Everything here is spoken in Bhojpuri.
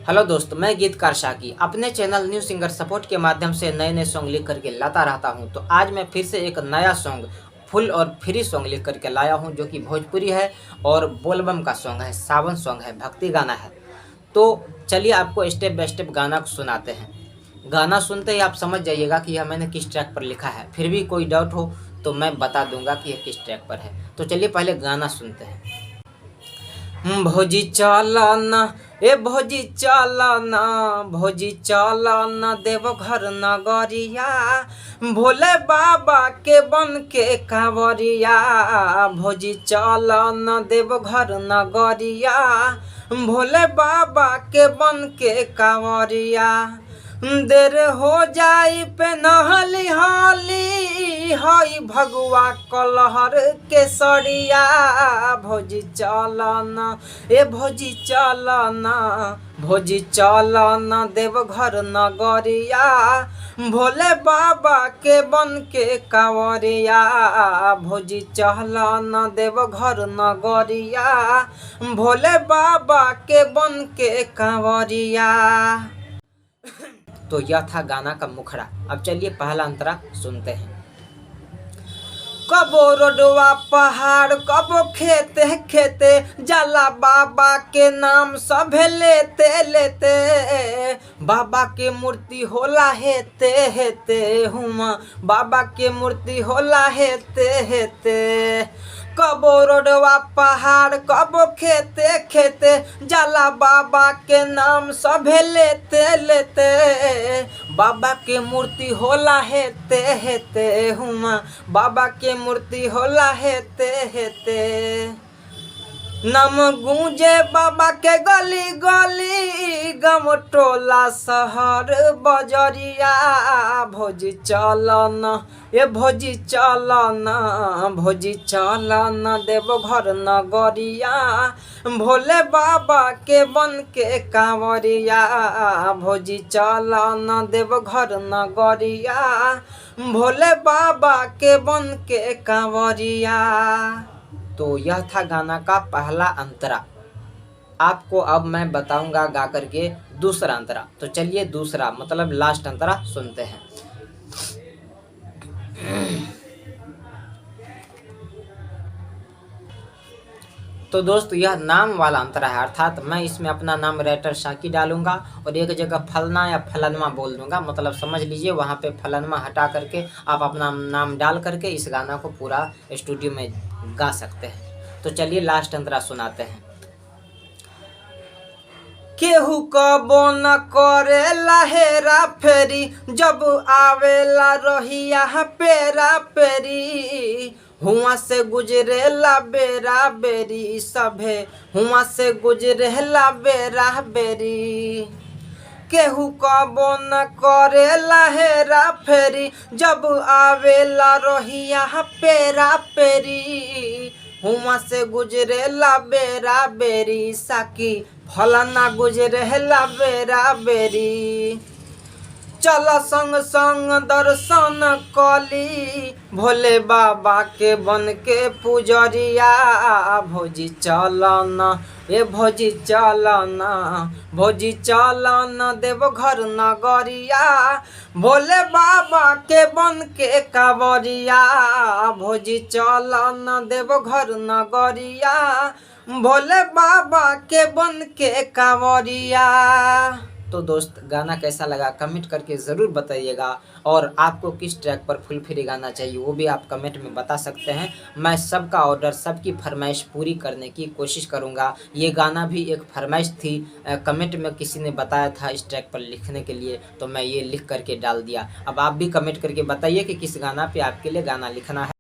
हेलो दोस्त, मैं गीतकार शाकी अपने चैनल न्यू सिंगर सपोर्ट के माध्यम से नए नए सॉन्ग लिख करके लाता रहता हूं। तो आज मैं फिर से एक नया सॉन्ग फुल और फ्री सॉन्ग लिख करके लाया हूं, जो कि भोजपुरी है और बोलबम का सॉन्ग है, सावन सॉन्ग है, भक्ति गाना है। तो चलिए आपको स्टेप बाय स्टेप गाना को सुनाते हैं। गाना सुनते ही आप समझ जाइएगा कि यह मैंने किस ट्रैक पर लिखा है। फिर भी कोई डाउट हो तो मैं बता दूंगा कि यह किस ट्रैक पर है। तो चलिए पहले गाना सुनते हैं। भौजी चलना ए भौजी चलना, भौजी चलना देवघर नगरिया, भोले बाबा के बन के कांवरिया। भौजी चलना देवघर नगरिया, भोले बाबा के बन के कांवरिया। देर हो जाई पे नहली हाली, हई भगवा कलहर के सड़िया। भौजी चलना ए भौजी चलना, भौजी चलना देवघर नगरिया, भोले बाबा के बन के कांवरिया। भौजी चलना देवघर नगरिया, भोले बाबा के बन के कांवरिया। तो यह था गाना का मुखड़ा। अब चलिए पहला अंतरा सुनते हैं। कबो रोडवा पहाड़, कबो खेते खेते, जाला बाबा के नाम सभे लेते लेते। बाबा के मूर्ति होला हेते हेते, हुआ बाबा के मूर्ति होला हेते हेते। कबो रोडवा पहाड़, कबो खेते खेते, जाला बाबा के नाम सभे लेते लेते। बाबा के मूर्ति होला हेते हेते, हुआ बाबा के मूर्ति होला हेते हेते। नाम गूंजे बाबा के गली गली, गम टोला शहर बजरिया। भौजी चलना ए भौजी चलना, भौजी चलना देवघर नगरिया, भोले बाबा के बन के कांवरिया। भौजी चलना देवघर नगरिया, भोले बाबा के बन के कांवरिया। तो यह था गाना का पहला अंतरा। आपको अब मैं बताऊंगा गा करके दूसरा अंतरा। तो चलिए दूसरा मतलब लास्ट अंतरा सुनते हैं। तो दोस्त यह नाम वाला अंतरा है, अर्थात मैं इसमें अपना नाम राइटर शाकी डालूंगा और एक जगह फलना या फलनमा बोल दूंगा। मतलब समझ लीजिए वहाँ पे फलनमा हटा करके आप अपना नाम डाल करके इस गाना को पूरा स्टूडियो में गा सकते हैं। तो चलिए लास्ट अंतरा सुनाते हैं। केहू कबो न करेला हेरा फेरी, जब आवेला रहिया पेरा पेरी। हुआ से गुजरेला बेरा बेरी, सभे हुआ से गुजरेला बेरा बेरी। केहू कबो न करेला हेरा फेरी, जब आवेला रहिया पेरा पेरी। हुआ से गुजरेला बेरा बेरी, साकी फलाना गुजरेला बेरा बेरी। चल संग संग दर्शन कली, भोले बाबा के बन के पुजरिया। भौजी चलना ए भौजी चलना, भौजी चलना देवघर नगरिया, भोले बाबा के बन के कांवरिया। भौजी चलना देवघर नगरिया, भोले बाबा के बन के कांवरिया। तो दोस्त गाना कैसा लगा कमेंट करके ज़रूर बताइएगा, और आपको किस ट्रैक पर फुल फ्री गाना चाहिए वो भी आप कमेंट में बता सकते हैं। मैं सबका ऑर्डर, सबकी फरमाइश पूरी करने की कोशिश करूंगा। ये गाना भी एक फरमाइश थी, कमेंट में किसी ने बताया था इस ट्रैक पर लिखने के लिए, तो मैं ये लिख करके डाल दिया। अब आप भी कमेंट करके बताइए कि किस गाना पे आपके लिए गाना लिखना है।